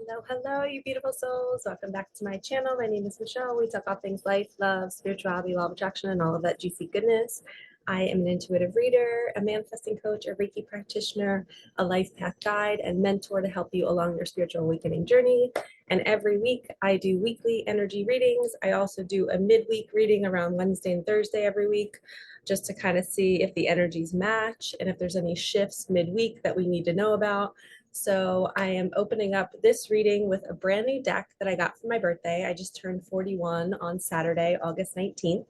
Hello, you beautiful souls. Welcome back to my channel. My name is Michelle. We talk all things life, love, spirituality, law of attraction, and all of that juicy goodness. I am an intuitive reader, a manifesting coach, a Reiki practitioner, a life path guide, and mentor to help you along your spiritual awakening journey. And every week I do weekly energy readings. I also do a midweek reading around Wednesday and Thursday every week, just to kind of see if the energies match and if there's any shifts midweek that we need to know about. So I am opening up this reading with a brand new deck that I got for my birthday. I just turned 41 on Saturday, August 19th.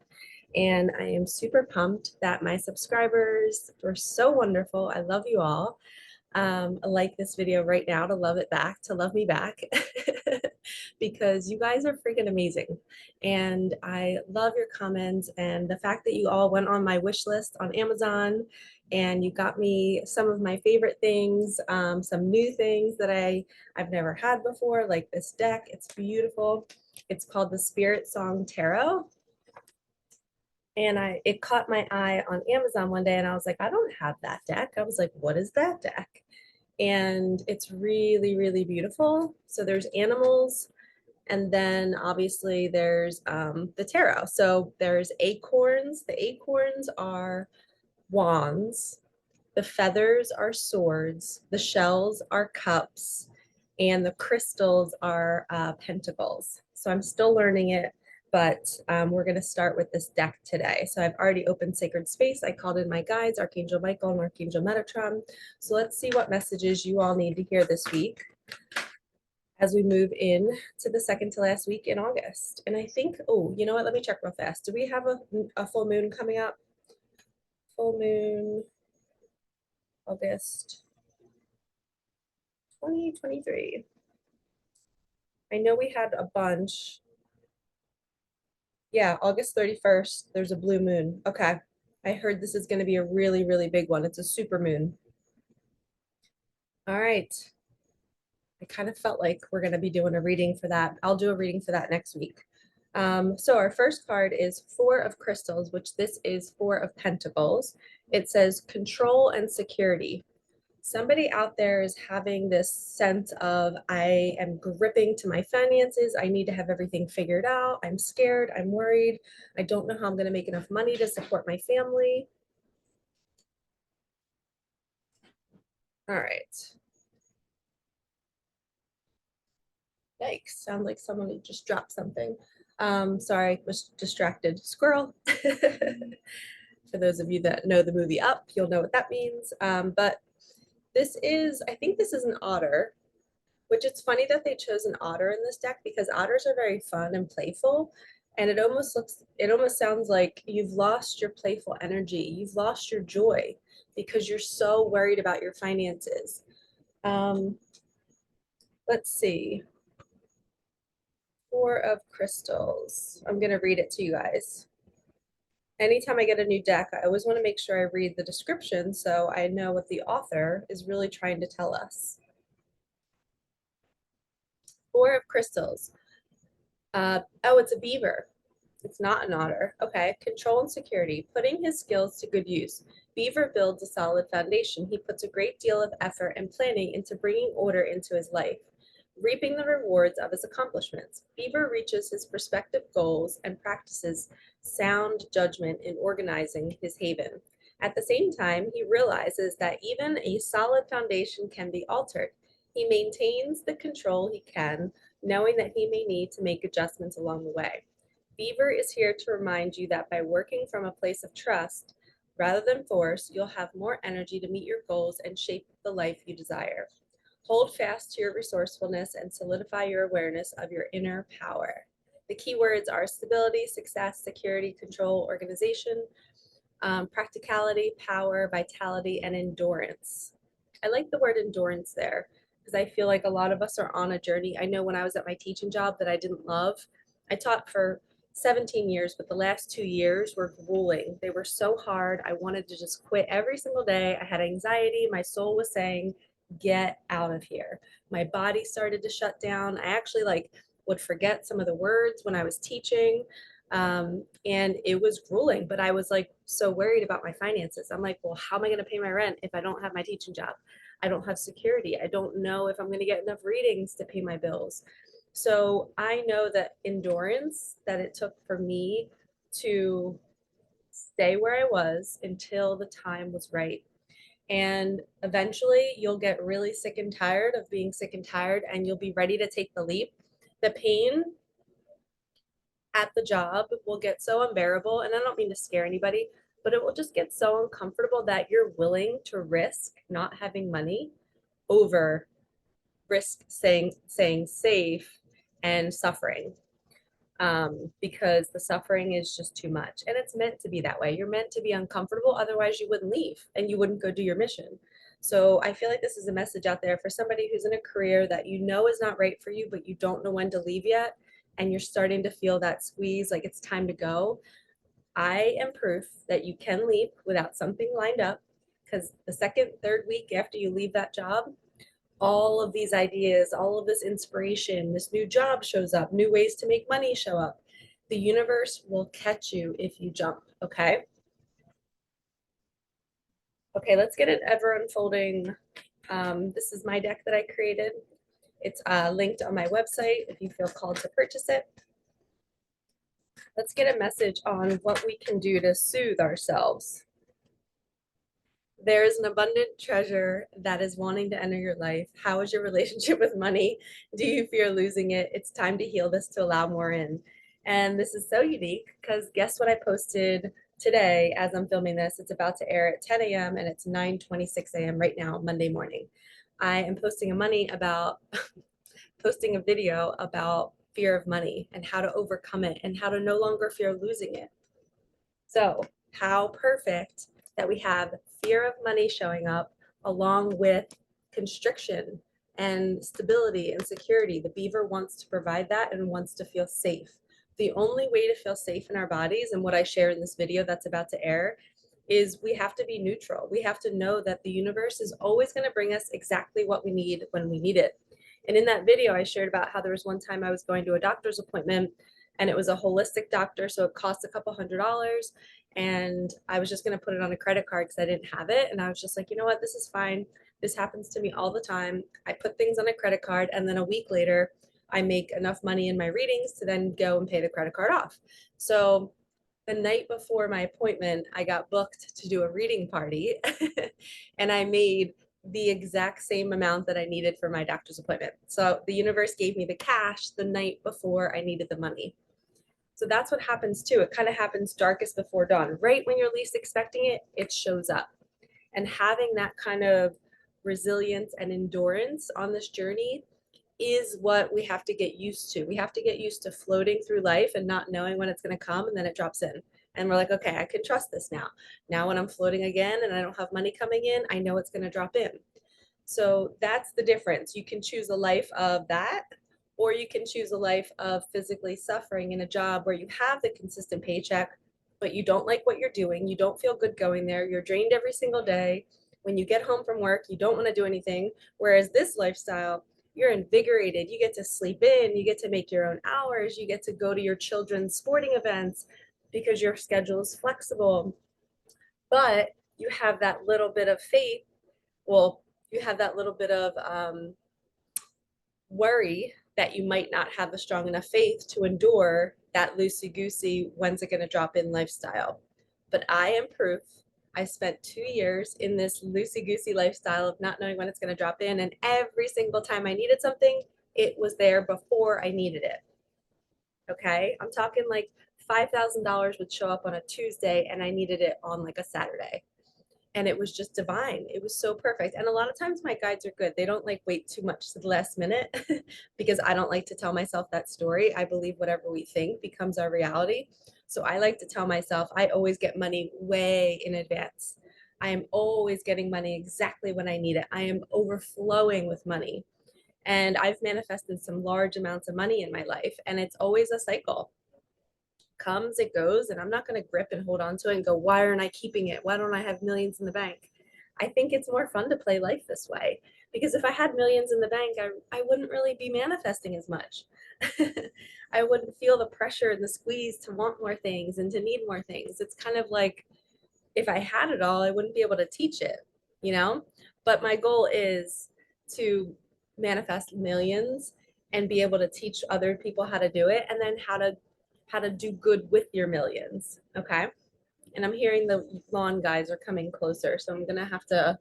And I am super pumped that my subscribers were so wonderful. I love you all. Like this video right now to love it back, to love me back, because you guys are freaking amazing. And I love your comments and the fact that you all went on my wish list on Amazon and you got me some of my favorite things, some new things that I've never had before, like this deck. It's beautiful. It's called the Spirit Song Tarot. And it caught my eye on Amazon one day and I was like, I don't have that deck. I was like, what is that deck? And it's really, really beautiful. So there's animals, and then obviously there's the tarot. So there's acorns. The acorns are wands. The feathers are swords. The shells are cups. And the crystals are pentacles. So I'm still learning it, but we're going to start with this deck today. So I've already opened Sacred Space. I called in my guides, Archangel Michael and Archangel Metatron. So let's see what messages you all need to hear this week as we move in to the second to last week in August. And I think, oh, you know what? Let me check real fast. Do we have a full moon coming up? Full moon, August 2023. I know we had a bunch. Yeah, August 31st, there's a blue moon. Okay. I heard this is going to be a really, really big one. It's a super moon. All right. I kind of felt like we're going to be doing a reading for that. I'll do a reading for that next week. So our first card is Four of Crystals, which this is Four of Pentacles. It says control and security. Somebody out there is having this sense of, I am gripping to my finances. I need to have everything figured out. I'm scared. I'm worried. I don't know how I'm going to make enough money to support my family. All right. Yikes, sounds like someone just dropped something. Sorry, was distracted. Squirrel. For those of you that know the movie Up, you'll know what that means. But this is, I think this is an otter, which it's funny that they chose an otter in this deck because otters are very fun and playful. And it almost sounds like you've lost your playful energy. You've lost your joy because you're so worried about your finances. Let's see. Four of Crystals. I'm going to read it to you guys. Anytime I get a new deck, I always want to make sure I read the description so I know what the author is really trying to tell us. Four of Crystals. Oh, it's a beaver. It's not an otter. Okay. Control and security. Putting his skills to good use. Beaver builds a solid foundation. He puts a great deal of effort and planning into bringing order into his life, reaping the rewards of his accomplishments. Beaver reaches his prospective goals and practices sound judgment in organizing his haven. At the same time, he realizes that even a solid foundation can be altered. He maintains the control he can, knowing that he may need to make adjustments along the way. Beaver is here to remind you that by working from a place of trust, rather than force, you'll have more energy to meet your goals and shape the life you desire. Hold fast to your resourcefulness and solidify your awareness of your inner power. The key words are stability, success, security, control, organization, practicality, power, vitality, and endurance. I like the word endurance there because I feel like a lot of us are on a journey. I know when I was at my teaching job that I didn't love, I taught for 17 years, but the last 2 years were grueling. They were so hard. I wanted to just quit every single day. I had anxiety. My soul was saying, get out of here. My body started to shut down. I actually would forget some of the words when I was teaching. And it was grueling, but I was so worried about my finances. I'm like, well, how am I going to pay my rent if I don't have my teaching job? I don't have security. I don't know if I'm going to get enough readings to pay my bills. So I know that endurance that it took for me to stay where I was until the time was right. And eventually you'll get really sick and tired of being sick and tired, and you'll be ready to take the leap. The pain at the job will get so unbearable, and I don't mean to scare anybody, but it will just get so uncomfortable that you're willing to risk not having money over risk saying safe and suffering, because the suffering is just too much. And it's meant to be that way. You're meant to be uncomfortable. Otherwise, you wouldn't leave and you wouldn't go do your mission. So I feel like this is a message out there for somebody who's in a career that you know is not right for you, but you don't know when to leave yet. And you're starting to feel that squeeze, like it's time to go. I am proof that you can leave without something lined up, because the second, third week after you leave that job, all of these ideas, all of this inspiration, this new job shows up, new ways to make money show up. The universe will catch you if you jump, okay? Okay, let's get an ever unfolding. This is my deck that I created. It's linked on my website if you feel called to purchase it. Let's get a message on what we can do to soothe ourselves. There is an abundant treasure that is wanting to enter your life. How is your relationship with money? Do you fear losing it? It's time to heal this to allow more in. And this is so unique because guess what I posted today as I'm filming this? It's about to air at 10 a.m. and it's 9:26 a.m. right now, Monday morning. I am posting posting a video about fear of money and how to overcome it and how to no longer fear losing it. So how perfect that we have fear of money showing up along with constriction and stability and security. The beaver wants to provide that and wants to feel safe. The only way to feel safe in our bodies, and what I share in this video that's about to air, is we have to be neutral. We have to know that the universe is always going to bring us exactly what we need when we need it. And in that video, I shared about how there was one time I was going to a doctor's appointment, and it was a holistic doctor, so it cost a couple $100, and I was just going to put it on a credit card because I didn't have it. And I was just like, you know what, this is fine. This happens to me all the time. I put things on a credit card, and then a week later, I make enough money in my readings to then go and pay the credit card off. So the night before my appointment, I got booked to do a reading party and I made the exact same amount that I needed for my doctor's appointment. So the universe gave me the cash the night before I needed the money. So that's what happens too. It kind of happens darkest before dawn. Right when you're least expecting it, it shows up. And having that kind of resilience and endurance on this journey is what we have to get used to. We have to get used to floating through life and not knowing when it's going to come, and then it drops in. And we're like, okay, I can trust this now. Now, when I'm floating again and I don't have money coming in, I know it's going to drop in. So that's the difference. You can choose a life of that, or you can choose a life of physically suffering in a job where you have the consistent paycheck, but you don't like what you're doing. You don't feel good going there. You're drained every single day. When you get home from work, you don't want to do anything. Whereas this lifestyle, you're invigorated. You get to sleep in, you get to make your own hours, you get to go to your children's sporting events because your schedule is flexible. But you have that little bit of faith. Well, you have that little bit of worry that you might not have the strong enough faith to endure that loosey goosey, when's it going to drop in lifestyle. But I am proof. I spent 2 years in this loosey goosey lifestyle of not knowing when it's going to drop in. And every single time I needed something, it was there before I needed it. Okay. I'm talking like $5,000 would show up on a Tuesday and I needed it on like a Saturday. And it was just divine. It was so perfect. And a lot of times my guides are good. They don't like wait too much to the last minute because I don't like to tell myself that story. I believe whatever we think becomes our reality. So I like to tell myself I always get money way in advance. I am always getting money exactly when I need it. I am overflowing with money. And I've manifested some large amounts of money in my life, and it's always a cycle. Comes, it goes, and I'm not going to grip and hold on to it and go, why aren't I keeping it? Why don't I have millions in the bank? I think it's more fun to play life this way, because if I had millions in the bank, I wouldn't really be manifesting as much. I wouldn't feel the pressure and the squeeze to want more things and to need more things. It's kind of like if I had it all, I wouldn't be able to teach it, you know? But my goal is to manifest millions and be able to teach other people how to do it, and then how to do good with your millions. Okay. And I'm hearing the lawn guys are coming closer, so I'm gonna have to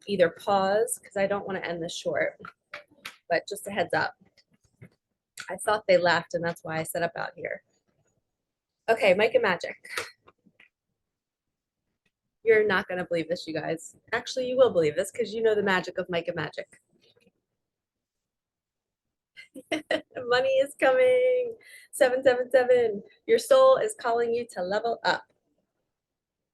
either pause because I don't want to end this short, but just a heads up. I thought they left, and that's why I set up out here. Okay, Micah Magic. You're not gonna believe this, you guys. Actually, you will believe this because you know the magic of Micah Magic. Money is coming. 777. Your soul is calling you to level up.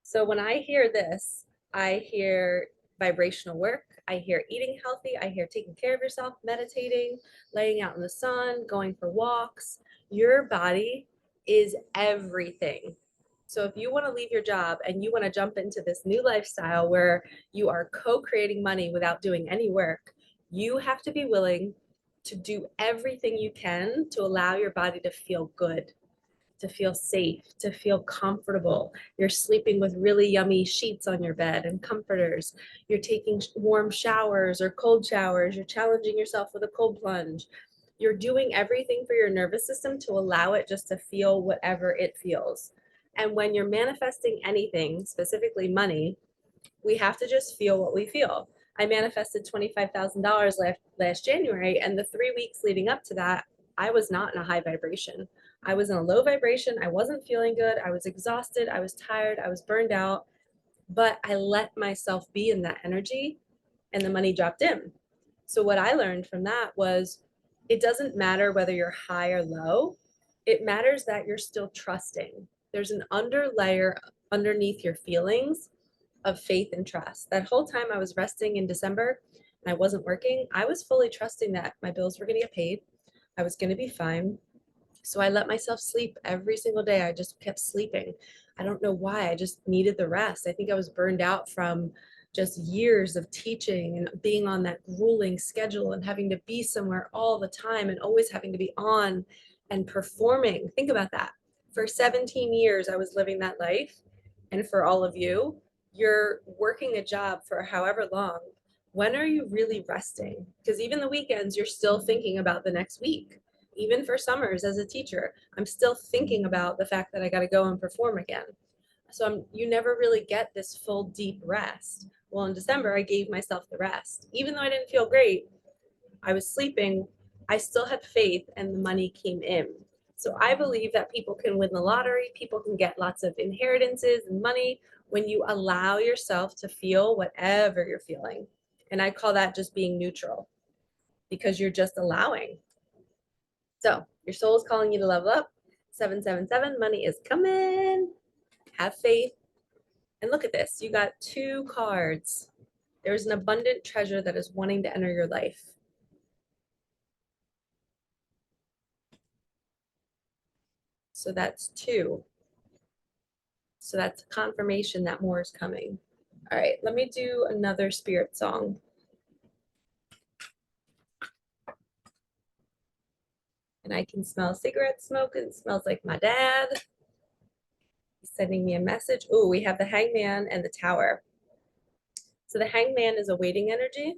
So when I hear this, I hear vibrational work. I hear eating healthy. I hear taking care of yourself, meditating, laying out in the sun, going for walks. Your body is everything. So if you want to leave your job and you want to jump into this new lifestyle where you are co-creating money without doing any work, you have to be willing to do everything you can to allow your body to feel good, to feel safe, to feel comfortable. You're sleeping with really yummy sheets on your bed and comforters. You're taking warm showers or cold showers. You're challenging yourself with a cold plunge. You're doing everything for your nervous system to allow it just to feel whatever it feels. And when you're manifesting anything, specifically money, we have to just feel what we feel. I manifested $25,000 last January, and the 3 weeks leading up to that, I was not in a high vibration. I was in a low vibration. I wasn't feeling good. I was exhausted. I was tired. I was burned out. But I let myself be in that energy, and the money dropped in. So, what I learned from that was it doesn't matter whether you're high or low, it matters that you're still trusting. There's an underlayer underneath your feelings of faith and trust. That whole time I was resting in December and I wasn't working, I was fully trusting that my bills were going to get paid. I was going to be fine. So I let myself sleep every single day. I just kept sleeping. I don't know why. I just needed the rest. I think I was burned out from just years of teaching and being on that grueling schedule and having to be somewhere all the time and always having to be on and performing. Think about that. For 17 years, I was living that life. And for all of you, you're working a job for however long. When are you really resting? Because even the weekends, you're still thinking about the next week. Even for summers as a teacher, I'm still thinking about the fact that I got to go and perform again. So you never really get this full deep rest. Well, in December, I gave myself the rest. Even though I didn't feel great, I was sleeping, I still had faith and the money came in. So I believe that people can win the lottery, people can get lots of inheritances and money when you allow yourself to feel whatever you're feeling. And I call that just being neutral because you're just allowing. So your soul is calling you to level up. 777, money is coming. Have faith. And look at this. You got 2 cards. There's an abundant treasure that is wanting to enter your life. So that's 2. So that's confirmation that more is coming. All right, let me do another spirit song. And I can smell cigarette smoke, and it smells like my dad. He's sending me a message. Oh, we have the hangman and the tower. So the hangman is a waiting energy.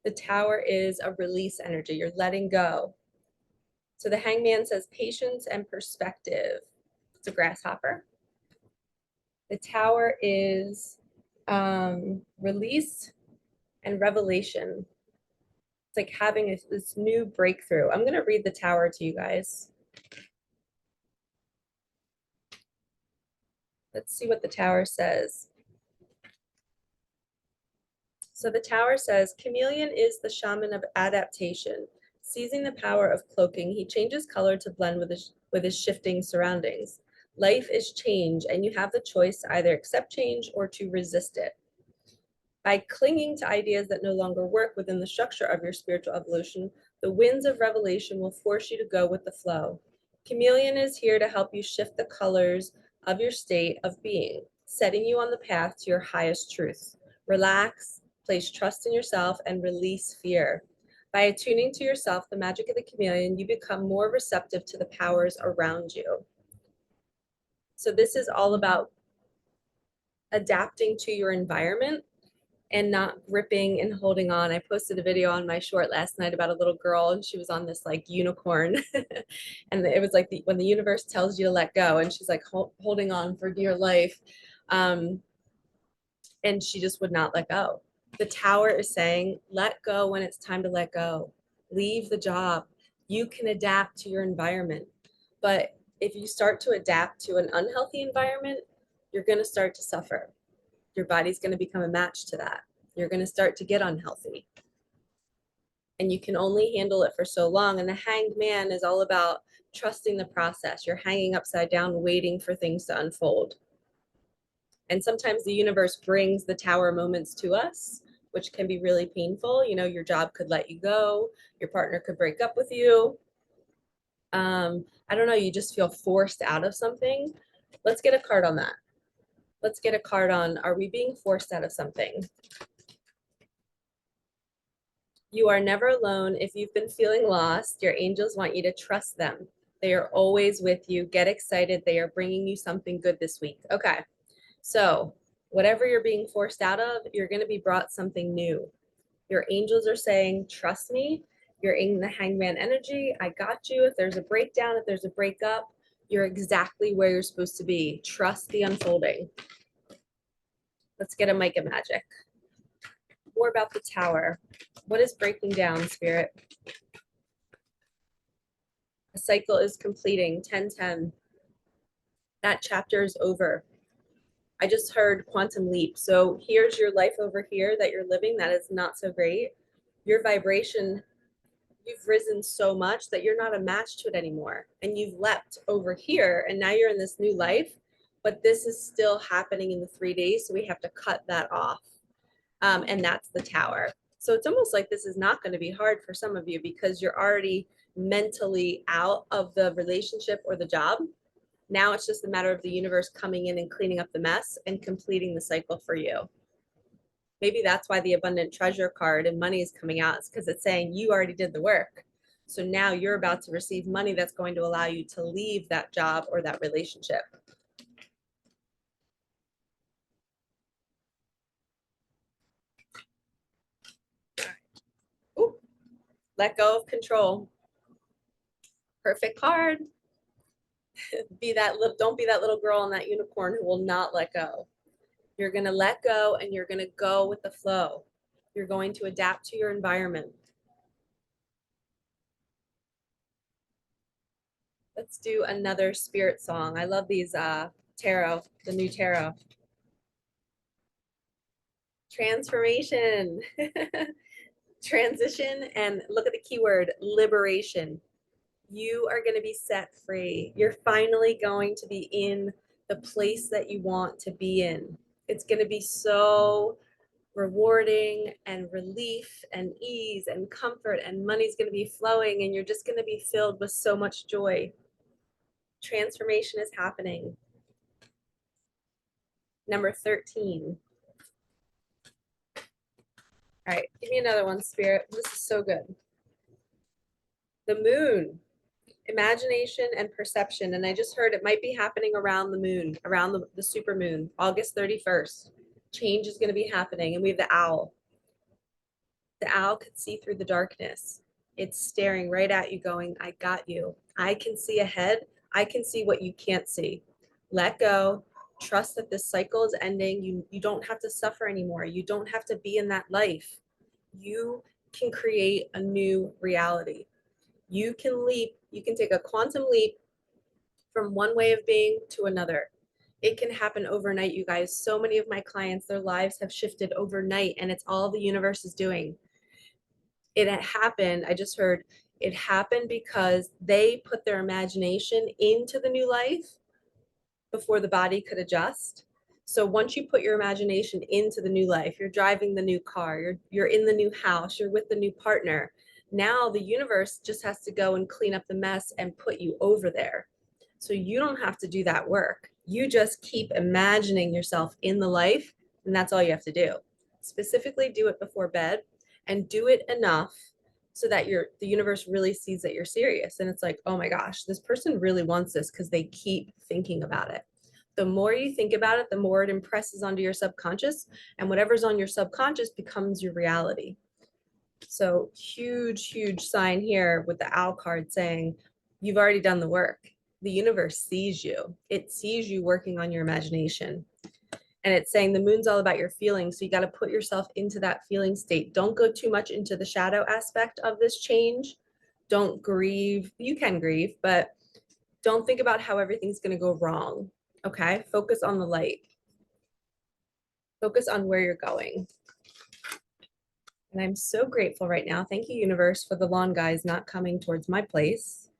The tower is a release energy. You're letting go. So the hangman says patience and perspective. It's a grasshopper. The tower is release and revelation. It's like having this new breakthrough. I'm going to read the tower to you guys. Let's see what the tower says. So the tower says, Chameleon is the shaman of adaptation. Seizing the power of cloaking, he changes color to blend with his shifting surroundings. Life is change, and you have the choice to either accept change or to resist it. By clinging to ideas that no longer work within the structure of your spiritual evolution, the winds of revelation will force you to go with the flow. Chameleon is here to help you shift the colors of your state of being, setting you on the path to your highest truth. Relax, place trust in yourself, and release fear. By attuning to yourself, the magic of the chameleon, you become more receptive to the powers around you. So this is all about adapting to your environment and not gripping and holding on. I posted a video on my short last night about a little girl, and she was on this like unicorn. And it was like when the universe tells you to let go, and she's like holding on for dear life. And she just would not let go. The tower is saying, let go when it's time to let go. Leave the job. You can adapt to your environment. But if you start to adapt to an unhealthy environment, you're going to start to suffer. Your body's going to become a match to that. You're going to start to get unhealthy. And you can only handle it for so long. And the hanged man is all about trusting the process. You're hanging upside down, waiting for things to unfold. And sometimes the universe brings the tower moments to us, which can be really painful. You know, your job could let you go, your partner could break up with you. I don't know, you just feel forced out of something. Let's get a card on that. Let's get a card on, are we being forced out of something? You are never alone. If you've been feeling lost, your angels want you to trust them. They are always with you. Get excited. They are bringing you something good this week. Okay. So whatever you're being forced out of, you're going to be brought something new. Your angels are saying, trust me. You're in the hangman energy. I got you. If there's a breakdown, if there's a breakup, you're exactly where you're supposed to be. Trust the unfolding. Let's get a Micah magic. More about the tower. What is breaking down, Spirit? A cycle is completing, 10-10. That chapter is over. I just heard quantum leap. So here's your life over here that you're living that is not so great. Your vibration, you've risen so much that you're not a match to it anymore. And you've leapt over here and now you're in this new life, but this is still happening in the 3 days. So we have to cut that off. And that's the tower. So it's almost like this is not going to be hard for some of you because you're already mentally out of the relationship or the job. Now it's just a matter of the universe coming in and cleaning up the mess and completing the cycle for you. Maybe that's why the abundant treasure card and money is coming out. It's because it's saying you already did the work. So now you're about to receive money that's going to allow you to leave that job or that relationship. Ooh, let go of control. Perfect card. Don't be that little girl and that unicorn who will not let go. You're going to let go and you're going to go with the flow. You're going to adapt to your environment. Let's do another spirit song. I love these tarot, the new tarot. Transformation, transition, and look at the keyword, liberation. You are going to be set free. You're finally going to be in the place that you want to be in. It's going to be so rewarding and relief and ease and comfort, and money's going to be flowing and you're just going to be filled with so much joy. Transformation is happening. Number 13. All right, give me another one, Spirit. This is so good. The moon, imagination and perception. And I just heard it might be happening around the moon, around the super moon, August 31st. Change is going to be happening. And we have the owl. The owl could see through the darkness. It's staring right at you going, I got you. I can see ahead. I can see what you can't see. Let go. Trust that this cycle is ending. You don't have to suffer anymore. You don't have to be in that life. You can create a new reality. You can leap. You can take a quantum leap from one way of being to another. It can happen overnight, you guys. So many of my clients, their lives have shifted overnight, and it's all the universe is doing. It happened, I just heard, it happened because they put their imagination into the new life before the body could adjust. So once you put your imagination into the new life, you're driving the new car, you're in the new house, you're with the new partner. Now the universe just has to go and clean up the mess and put you over there. So you don't have to do that work. You just keep imagining yourself in the life, and that's all you have to do. Specifically, do it before bed and do it enough so that the universe really sees that you're serious. And it's like, oh my gosh, this person really wants this because they keep thinking about it. The more you think about it, the more it impresses onto your subconscious, and whatever's on your subconscious becomes your reality. So huge, huge sign here with the owl card saying you've already done the work. The universe sees you. It sees you working on your imagination. And it's saying the moon's all about your feelings. So you got to put yourself into that feeling state. Don't go too much into the shadow aspect of this change. Don't grieve. You can grieve, but don't think about how everything's going to go wrong. Okay. Focus on the light. Focus on where you're going. And I'm so grateful right now. Thank you, universe, for the lawn guys not coming towards my place.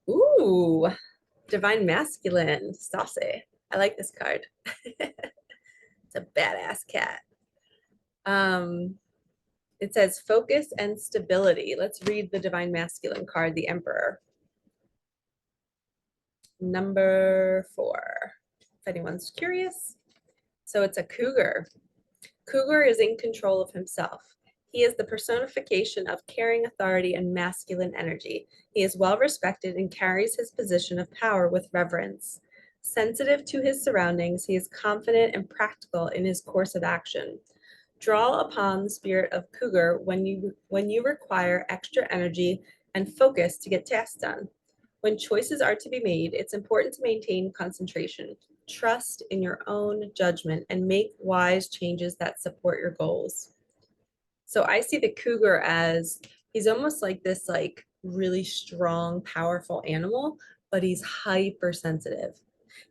Ooh, divine masculine, saucy. I like this card. It's a badass cat. It says focus and stability. Let's read the divine masculine card, the Emperor. Number 4, if anyone's curious. So it's a cougar. Cougar is in control of himself. He is the personification of caring authority and masculine energy. He is well respected and carries his position of power with reverence. Sensitive to his surroundings, he is confident and practical in his course of action. Draw upon the spirit of cougar when you require extra energy and focus to get tasks done. When choices are to be made, it's important to maintain concentration. Trust in your own judgment and make wise changes that support your goals. So I see the cougar as he's almost like this really strong, powerful animal, but he's hypersensitive.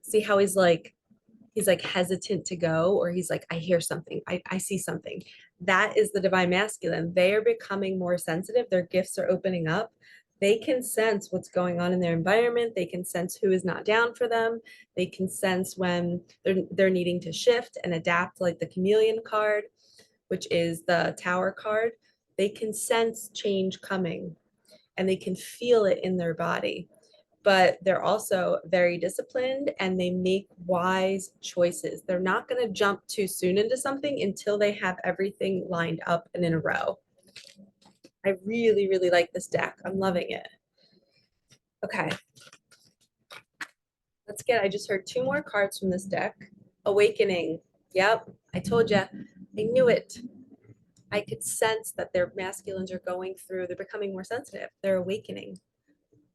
See how he's like hesitant to go, or he's like, I hear something, I see something. That is the divine masculine. They are becoming more sensitive. Their gifts are opening up. They can sense what's going on in their environment. They can sense who is not down for them. They can sense when they're needing to shift and adapt, like the chameleon card, which is the tower card. They can sense change coming and they can feel it in their body. But they're also very disciplined and they make wise choices. They're not going to jump too soon into something until they have everything lined up and in a row. I really, really like this deck. I'm loving it. Okay. I just heard 2 more cards from this deck. Awakening. Yep, I told you. I knew it. I could sense that their masculines are they're becoming more sensitive. They're awakening.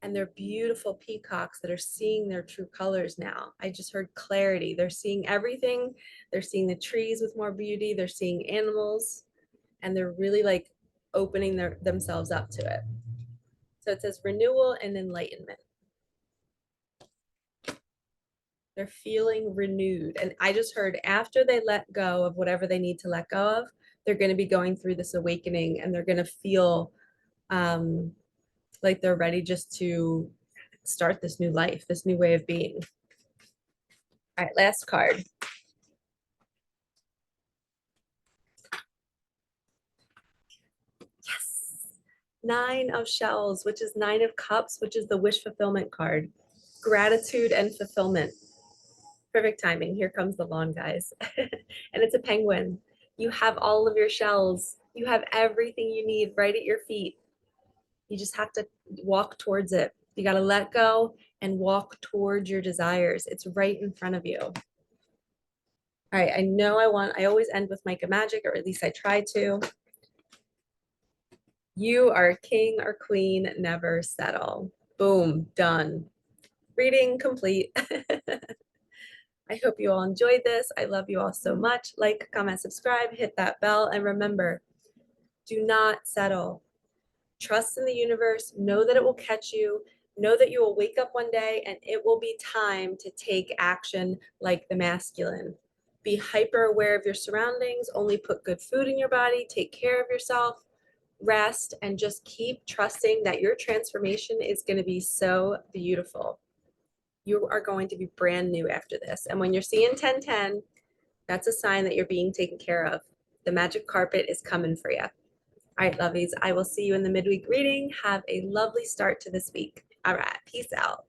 And they're beautiful peacocks that are seeing their true colors now. I just heard clarity. They're seeing everything. They're seeing the trees with more beauty. They're seeing animals, and they're really opening themselves up to it. So it says renewal and enlightenment. They're feeling renewed. And I just heard after they let go of whatever they need to let go of, they're going to be going through this awakening, and they're going to feel like they're ready just to start this new life, this new way of being. All right, last card. Yes. 9 of shells, which is 9 of cups, which is the wish fulfillment card. Gratitude and fulfillment. Perfect timing. Here comes the lawn, guys. And it's a penguin. You have all of your shells. You have everything you need right at your feet. You just have to walk towards it. You got to let go and walk towards your desires. It's right in front of you. All right, I always end with Micah magic, or at least I try to. You are king or queen, never settle. Boom, done. Reading complete. I hope you all enjoyed this. I love you all so much. Like, comment, subscribe, hit that bell, and remember, do not settle. Trust in the universe. Know that it will catch you. Know that you will wake up one day and it will be time to take action like the masculine. Be hyper aware of your surroundings. Only put good food in your body. Take care of yourself. Rest, and just keep trusting that your transformation is going to be so beautiful. You are going to be brand new after this. And when you're seeing 1010, that's a sign that you're being taken care of. The magic carpet is coming for you. All right, lovies, I will see you in the midweek reading. Have a lovely start to this week. All right, peace out.